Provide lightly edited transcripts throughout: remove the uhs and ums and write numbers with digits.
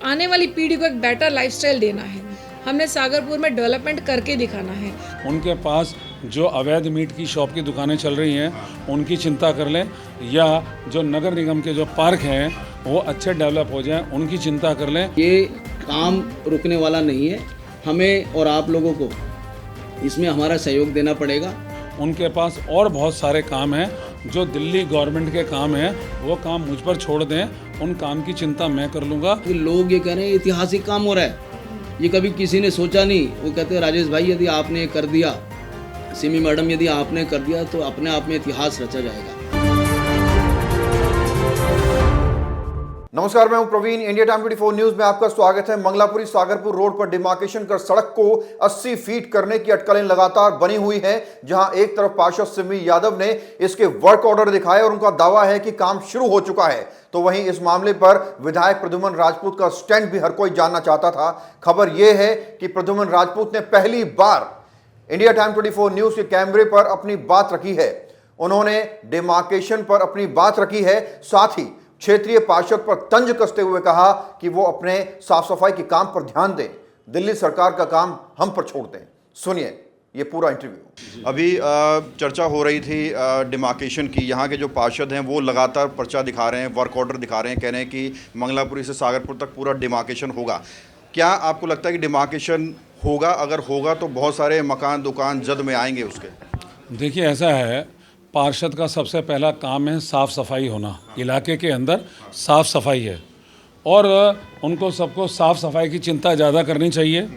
आने वाली पीढ़ी को एक बेटर लाइफस्टाइल देना है। हमने सागरपुर में डेवलपमेंट करके दिखाना है। उनके पास जो अवैध मीट की शॉप की दुकानें चल रही हैं उनकी चिंता कर लें, या जो नगर निगम के जो पार्क हैं वो अच्छे डेवलप हो जाएं उनकी चिंता कर लें। ये काम रुकने वाला नहीं है, हमें और आप लोगों को इसमें हमारा सहयोग देना पड़ेगा। उनके पास और बहुत सारे काम हैं, जो दिल्ली गवर्नमेंट के काम हैं वो काम मुझ पर छोड़ दें, उन काम की चिंता मैं कर लूँगा। लोग ये कह रहे हैं ऐतिहासिक काम हो रहा है, ये कभी किसी ने सोचा नहीं। वो कहते हैं राजेश भाई यदि आपने कर दिया, सिमी मैडम यदि आपने कर दिया तो अपने आप में इतिहास रचा जाएगा। नमस्कार, मैं हूं प्रवीण। इंडिया टाइम 24 न्यूज में आपका स्वागत है। मंगलापुरी सागरपुर रोड पर डिमार्केशन कर सड़क को 80 फीट करने की अटकलें लगातार बनी हुई हैं, जहां एक तरफ पार्षद सिमी यादव ने इसके वर्क ऑर्डर दिखाए और उनका दावा है कि काम शुरू हो चुका है, तो वहीं इस मामले पर विधायक प्रद्युम्न राजपूत का स्टैंड भी हर कोई जानना चाहता था। खबर यह है कि प्रद्युम्न राजपूत ने पहली बार इंडिया टाइम 24 न्यूज के कैमरे पर अपनी बात रखी है। उन्होंने डिमार्केशन पर अपनी बात रखी है, साथ ही क्षेत्रीय पार्षद पर तंज कसते हुए कहा कि वो अपने साफ सफाई के काम पर ध्यान दें, दिल्ली सरकार का काम हम पर छोड़ दें। सुनिए ये पूरा इंटरव्यू। अभी चर्चा हो रही थी डिमार्केशन की। यहाँ के जो पार्षद हैं वो लगातार पर्चा दिखा रहे हैं, वर्क ऑर्डर दिखा रहे हैं, कह रहे हैं कि मंगलापुरी से सागरपुर तक पूरा डिमार्केशन होगा। क्या आपको लगता है कि डिमार्केशन होगा? अगर होगा तो बहुत सारे मकान दुकान जद में आएंगे उसके। देखिए ऐसा है, पार्षद का सबसे पहला काम है साफ़ सफाई होना, इलाके के अंदर साफ़ सफाई है और उनको सबको साफ़ सफाई की चिंता ज़्यादा करनी चाहिए।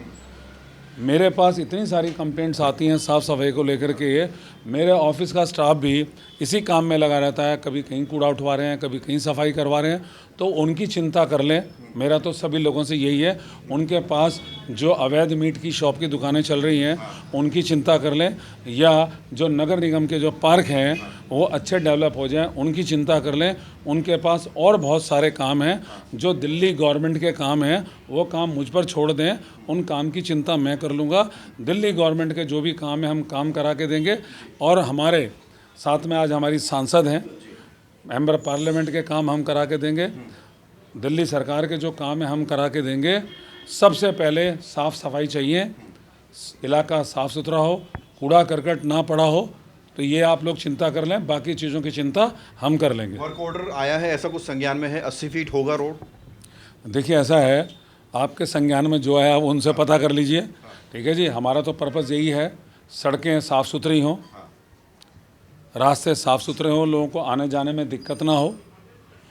मेरे पास इतनी सारी कंप्लेंट्स आती हैं साफ़ सफाई को लेकर के, मेरे ऑफिस का स्टाफ भी इसी काम में लगा रहता है, कभी कहीं कूड़ा उठवा रहे हैं, कभी कहीं सफाई करवा रहे हैं, तो उनकी चिंता कर लें। मेरा तो सभी लोगों से यही है, उनके पास जो अवैध मीट की शॉप की दुकानें चल रही हैं उनकी चिंता कर लें, या जो नगर निगम के जो पार्क हैं वो अच्छे डेवलप हो जाएं उनकी चिंता कर लें। उनके पास और बहुत सारे काम हैं, जो दिल्ली गवर्नमेंट के काम हैं वो काम मुझ पर छोड़ दें, उन काम की चिंता मैं कर लूँगा। दिल्ली गवर्नमेंट के जो भी काम है हम काम करा के देंगे। और हमारे साथ में आज हमारी सांसद हैं, मेंबर पार्लियामेंट के काम हम करा के देंगे, दिल्ली सरकार के जो काम है हम करा के देंगे। सबसे पहले साफ़ सफाई चाहिए, इलाका साफ़ सुथरा हो, कूड़ा करकट ना पड़ा हो, तो ये आप लोग चिंता कर लें, बाकी चीज़ों की चिंता हम कर लेंगे। वर्क ऑर्डर आया है, ऐसा कुछ संज्ञान में है? 80 फीट होगा रोड। देखिए ऐसा है, आपके संज्ञान में जो है आप उनसे पता कर लीजिए, ठीक है जी। हमारा तो पर्पज़ यही है, सड़कें साफ़ सुथरी हों, रास्ते साफ़ सुथरे हों, लोगों को आने जाने में दिक्कत ना हो,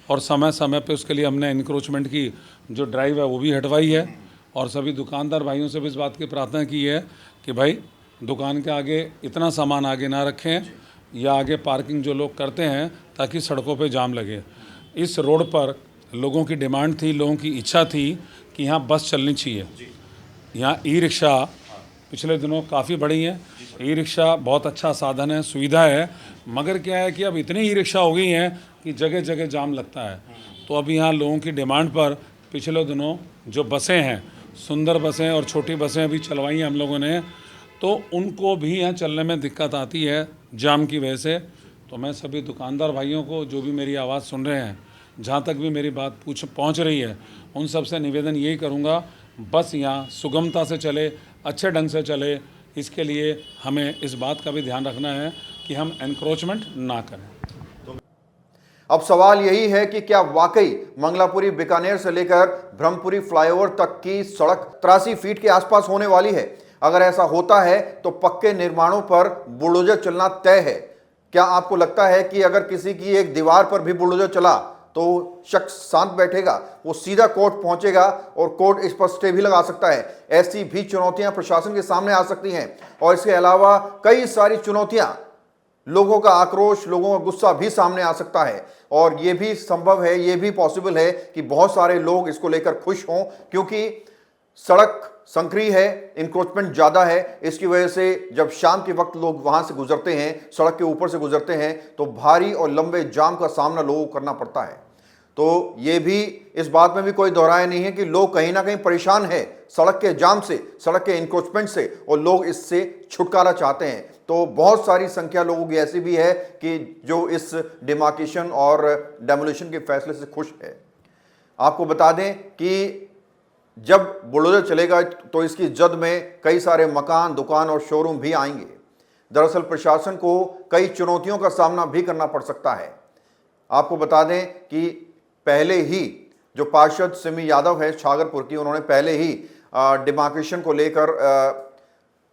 और समय समय पे उसके लिए हमने इंक्रोचमेंट की जो ड्राइव है वो भी हटवाई है। और सभी दुकानदार भाइयों से भी इस बात की प्रार्थना की है कि भाई दुकान के आगे इतना सामान आगे ना रखें, या आगे पार्किंग जो लोग करते हैं ताकि सड़कों पे जाम लगे। इस रोड पर लोगों की डिमांड थी, लोगों की इच्छा थी कि यहाँ बस चलनी चाहिए। यहाँ ई रिक्शा पिछले दिनों काफ़ी बढ़ी हैं। ई रिक्शा बहुत अच्छा साधन है, सुविधा है, मगर क्या है कि अब इतनी ई रिक्शा हो गई हैं कि जगह जगह जाम लगता है। तो अभी यहाँ लोगों की डिमांड पर पिछले दिनों जो बसें हैं, सुंदर बसें और छोटी बसें अभी चलवाई हैं हम लोगों ने, तो उनको भी यहाँ चलने में दिक्कत आती है जाम की वजह से। तो मैं सभी दुकानदार भाइयों को जो भी मेरी आवाज़ सुन रहे हैं, जहाँ तक भी मेरी बात पहुँच रही है, उन सब से निवेदन यही करूँगा, बस यहाँ सुगमता से चले, अच्छे ढंग से चले। इसके लिए हमें इस बात का भी ध्यान रखना है कि हम एनक्रोचमेंट ना करें। अब सवाल यही है कि क्या वाकई मंगलापुरी बीकानेर से लेकर ब्रह्मपुरी फ्लाईओवर तक की सड़क 83 फीट के आसपास होने वाली है? अगर ऐसा होता है तो पक्के निर्माणों पर बुलडोजर चलना तय है। क्या आपको लगता है कि अगर किसी की एक दीवार पर भी बुलडोजर चला तो शख्स शांत बैठेगा, वो सीधा कोर्ट पहुंचेगा और कोर्ट इस पर स्टे भी लगा सकता है? ऐसी भी चुनौतियां प्रशासन के सामने आ सकती हैं। और इसके अलावा कई सारी चुनौतियां, लोगों का आक्रोश, लोगों का गुस्सा भी सामने आ सकता है। और ये भी संभव है, ये भी पॉसिबल है कि बहुत सारे लोग इसको लेकर खुश हों, क्योंकि सड़क संकरी है, इंक्रोचमेंट ज़्यादा है। इसकी वजह से जब शाम के वक्त लोग वहाँ से गुजरते हैं, सड़क के ऊपर से गुजरते हैं, तो भारी और लंबे जाम का सामना लोगों को करना पड़ता है। तो ये भी, इस बात में भी कोई दोहराया नहीं है कि लोग कहीं ना कहीं परेशान हैं सड़क के जाम से, सड़क के इंक्रोचमेंट से, और लोग इससे छुटकारा चाहते हैं। तो बहुत सारी संख्या लोगों की ऐसी भी है कि जो इस डिमार्केशन और डेमोलिशन के फैसले से खुश है। आपको बता दें कि जब बुलडोजर चलेगा तो इसकी जद में कई सारे मकान, दुकान और शोरूम भी आएंगे। दरअसल प्रशासन को कई चुनौतियों का सामना भी करना पड़ सकता है। आपको बता दें कि पहले ही जो पार्षद सिमी यादव है छागरपुर की, उन्होंने पहले ही डिमार्केशन को लेकर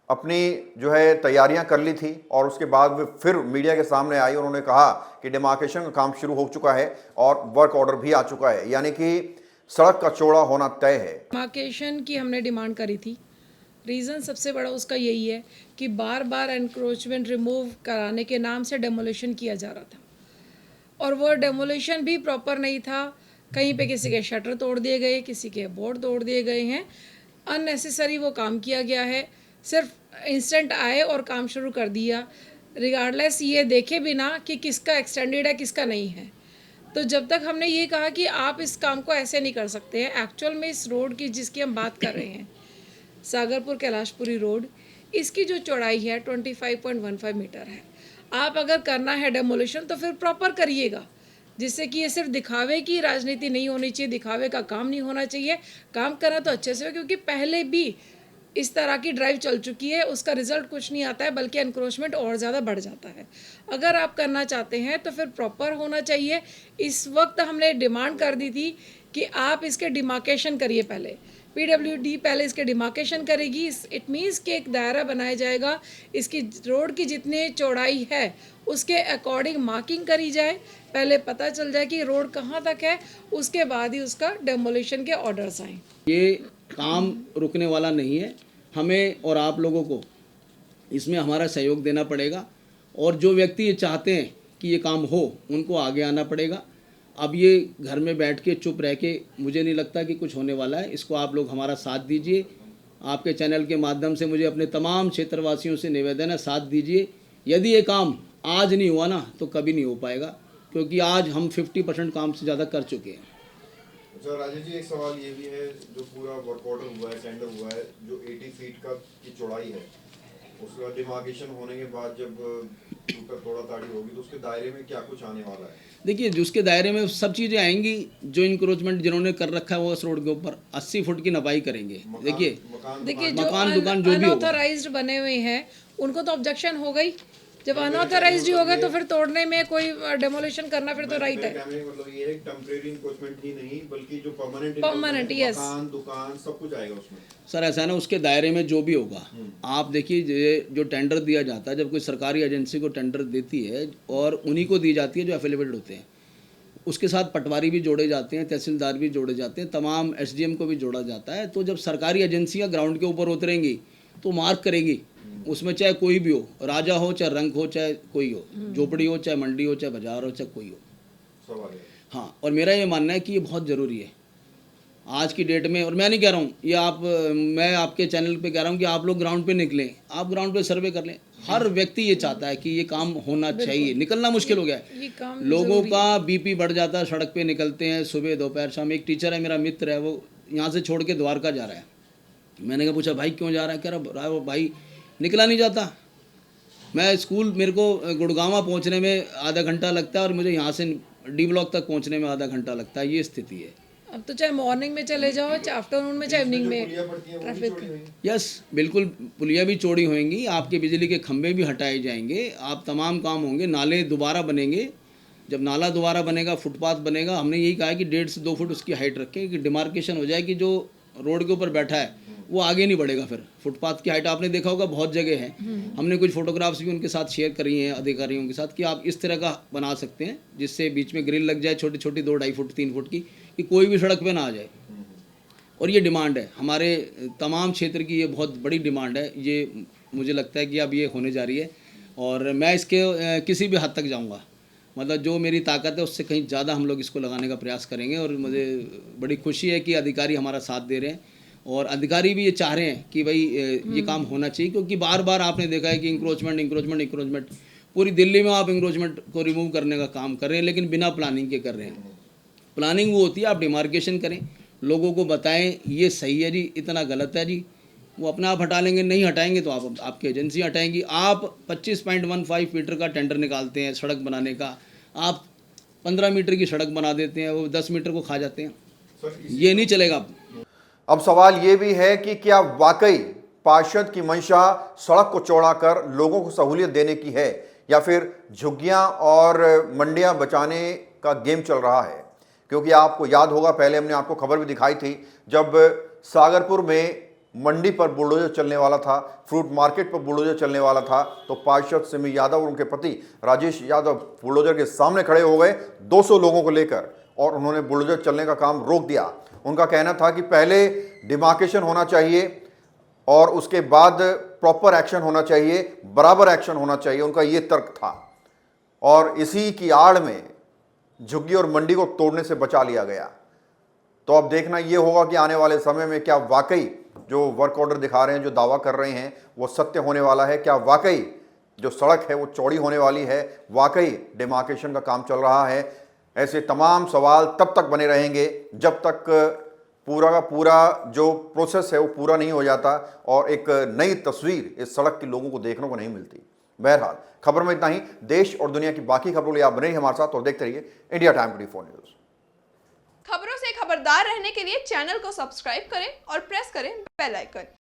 अपनी जो है तैयारियां कर ली थी और उसके बाद वे फिर मीडिया के सामने आई। उन्होंने कहा कि डिमार्केशन का काम शुरू हो चुका है और वर्क ऑर्डर भी आ चुका है, यानी कि सड़क का चौड़ा होना तय है। डिमार्केशन की हमने डिमांड करी थी। रीज़न सबसे बड़ा उसका यही है कि बार बार एनक्रोचमेंट रिमूव कराने के नाम से डेमोलिशन किया जा रहा था और वो डेमोलिशन भी प्रॉपर नहीं था। कहीं पे किसी के शटर तोड़ दिए गए, किसी के बोर्ड तोड़ दिए गए हैं। अननेसेसरी वो काम किया गया है। सिर्फ इंस्टेंट आए और काम शुरू कर दिया, रिगार्डलेस ये देखे बिना कि किसका एक्सटेंडेड है किसका नहीं है। तो जब तक हमने ये कहा कि आप इस काम को ऐसे नहीं कर सकते हैं। एक्चुअल में इस रोड की जिसकी हम बात कर रहे हैं, सागरपुर कैलाशपुरी रोड, इसकी जो चौड़ाई है 25.15 मीटर है। आप अगर करना है डेमोलिशन तो फिर प्रॉपर करिएगा, जिससे कि ये सिर्फ दिखावे की राजनीति नहीं होनी चाहिए, दिखावे का काम नहीं होना चाहिए। काम करना तो अच्छे से हो, क्योंकि पहले भी इस तरह की ड्राइव चल चुकी है, उसका रिजल्ट कुछ नहीं आता है, बल्कि एनक्रोचमेंट और ज़्यादा बढ़ जाता है। अगर आप करना चाहते हैं तो फिर प्रॉपर होना चाहिए। इस वक्त हमने डिमांड कर दी थी कि आप इसके डिमार्केशन करिए। पहले PWD पहले इसके डिमार्केशन करेगी। इट मीन्स कि एक दायरा बनाया जाएगा, इसकी रोड की जितनी चौड़ाई है उसके अकॉर्डिंग मार्किंग करी जाए, पहले पता चल जाए कि रोड कहाँ तक है, उसके बाद ही उसका डेमोलिशन के ऑर्डर्स आएँ। ये काम रुकने वाला नहीं है। हमें और आप लोगों को इसमें हमारा सहयोग देना पड़ेगा और जो व्यक्ति ये चाहते हैं कि ये काम हो, उनको आगे आना पड़ेगा। अब ये घर में बैठ के चुप रह के मुझे नहीं लगता कि कुछ होने वाला है। इसको आप लोग हमारा साथ दीजिए। आपके चैनल के माध्यम से मुझे अपने तमाम क्षेत्रवासियों से निवेदन है, साथ दीजिए। यदि ये काम आज नहीं हुआ ना तो कभी नहीं हो पाएगा, क्योंकि आज हम 50% काम से ज़्यादा कर चुके हैं। सर राजेश जी, एक सवाल ये भी है, जो पूरा वर्क ऑर्डर हुआ है, टेंडर हुआ है, जो 80 फीट की चौड़ाई है, उसका डिमार्केशन होने के बाद जब ऊपर थोड़ा ताड़ी होगी तो उसके दायरे में क्या कुछ आने वाला है? देखिए, जिसके दायरे में सब चीज़ें आएंगी। जो इंक्रोचमेंट जिन्होंने कर रखा है वो उस रोड के ऊपर 80 फुट की नपाई करेंगे। देखिए जो मकान दुकान जो भी होगा, अनऑथराइज्ड बने हुए हैं उनको तो ऑब्जेक्शन होगा ही। जब अनऑथराइज्ड ही होगा तो फिर तोड़ने में कोई डेमोलिशन करना फिर तो राइट है। मतलब ये है टेम्परेरी इंक्रोचमेंट ही नहीं, बल्कि जो परमानेंट यस, मकान दुकान सब कुछ आएगा उसमें। सर ऐसा है ना, उसके दायरे में जो भी होगा। आप देखिए, जो टेंडर दिया जाता है, जब कोई सरकारी एजेंसी को टेंडर देती है और उन्हीं को दी जाती है जो एफिलिएटेड होते हैं, उसके साथ पटवारी भी जोड़े जाते हैं, तहसीलदार भी जोड़े जाते हैं, तमाम SDM को भी जोड़ा जाता है। तो जब सरकारी एजेंसियां ग्राउंड के ऊपर उतरेंगी तो मार्क करेगी, उसमें चाहे कोई भी हो, राजा हो चाहे रंक हो चाहे कोई हो, झोपड़ी हो चाहे मंडी हो चाहे बाजार हो चाहे कोई हो। हाँ, और मेरा ये मानना है कि ये बहुत ज़रूरी है आज की डेट में। और मैं नहीं कह रहा हूँ ये मैं आपके चैनल पे कह रहा हूँ कि आप लोग ग्राउंड पे निकलें, आप ग्राउंड पे सर्वे कर लें। हर व्यक्ति ये चाहता है कि ये काम होना चाहिए। निकलना मुश्किल हो गया है, लोगों का BP बढ़ जाता है, सड़क पे निकलते हैं सुबह दोपहर शाम। एक टीचर है, मेरा मित्र है, वो यहाँ से छोड़ के द्वारका जा रहा है। मैंने कहा पूछा भाई क्यों जा रहा है? कह रहा भाई निकला नहीं जाता। मैं स्कूल, मेरे को गुड़गांवा पहुंचने में आधा घंटा लगता है और मुझे यहाँ से D ब्लॉक तक पहुंचने में आधा घंटा लगता है। ये स्थिति है। अब तो चाहे मॉर्निंग में चले जाओ, चाहे आफ्टरनून में, चाहे इवनिंग में ट्रैफिक। यस, बिल्कुल, पुलिया भी चौड़ी होंगी, आपके बिजली के खंभे भी हटाए जाएंगे, आप तमाम काम होंगे, नाले दोबारा बनेंगे। जब नाला दोबारा बनेगा, फुटपाथ बनेगा, हमने यही कहा है कि 1.5 से 2 फुट उसकी हाइट रखें कि डिमार्केशन हो जाए कि जो रोड के ऊपर बैठा है वो आगे नहीं बढ़ेगा। फिर फुटपाथ की हाइट आपने देखा होगा बहुत जगह है। हमने कुछ फोटोग्राफ्स भी उनके साथ शेयर करी हैं अधिकारियों के साथ कि आप इस तरह का बना सकते हैं जिससे बीच में ग्रिल लग जाए छोटी छोटी 2-2.5 फुट 3 फुट की, कि कोई भी सड़क पे ना आ जाए। और ये डिमांड है हमारे तमाम क्षेत्र की, ये बहुत बड़ी डिमांड है। ये मुझे लगता है कि अब ये होने जा रही है और मैं इसके किसी भी हद तक जाऊँगा, मतलब जो मेरी ताकत है उससे कहीं ज़्यादा हम लोग इसको लगाने का प्रयास करेंगे। और मुझे बड़ी खुशी है कि अधिकारी हमारा साथ दे रहे हैं और अधिकारी भी ये चाह रहे हैं कि भाई ये काम होना चाहिए, क्योंकि बार बार आपने देखा है कि इंक्रोचमेंट पूरी दिल्ली में आप इंक्रोचमेंट को रिमूव करने का काम कर रहे हैं, लेकिन बिना प्लानिंग के कर रहे हैं। प्लानिंग वो होती है आप डिमार्केशन करें, लोगों को बताएं ये सही है जी, इतना गलत है जी, वो अपने आप हटा लेंगे। नहीं हटाएंगे तो आप आपकी एजेंसी हटाएंगी। आप 25.15 मीटर का टेंडर निकालते हैं सड़क बनाने का, आप 15 मीटर की सड़क बना देते हैं, वो 10 मीटर को खा जाते हैं। ये नहीं चलेगा। अब सवाल ये भी है कि क्या वाकई पार्षद की मंशा सड़क को चौड़ा कर लोगों को सहूलियत देने की है या फिर झुग्गियां और मंडियां बचाने का गेम चल रहा है। क्योंकि आपको याद होगा, पहले हमने आपको खबर भी दिखाई थी, जब सागरपुर में मंडी पर बुलडोजर चलने वाला था, फ्रूट मार्केट पर बुलडोजर चलने वाला था, तो पार्षद सिमी यादव और उनके पति राजेश यादव बुलडोजर के सामने खड़े हो गए 200 लोगों को लेकर और उन्होंने बुलडोजर चलने का काम रोक दिया। उनका कहना था कि पहले डिमार्केशन होना चाहिए और उसके बाद प्रॉपर एक्शन होना चाहिए, बराबर एक्शन होना चाहिए, उनका ये तर्क था। और इसी की आड़ में झुग्गी और मंडी को तोड़ने से बचा लिया गया। तो अब देखना ये होगा कि आने वाले समय में क्या वाकई जो वर्क ऑर्डर दिखा रहे हैं, जो दावा कर रहे हैं, वो सत्य होने वाला है। क्या वाकई जो सड़क है वो चौड़ी होने वाली है, वाकई डिमार्केशन का काम चल रहा है। ऐसे तमाम सवाल तब तक बने रहेंगे जब तक पूरा का पूरा जो प्रोसेस है वो पूरा नहीं हो जाता और एक नई तस्वीर इस सड़क के लोगों को देखने को नहीं मिलती। बहरहाल खबर में इतना ही। देश और दुनिया की बाकी खबरों के लिए आप बने रहिए हमारे साथ और देखते रहिए इंडिया टाइम 24 न्यूज। खबरों से खबरदार रहने के लिए चैनल को सब्सक्राइब करें और प्रेस करें बेल आइकन।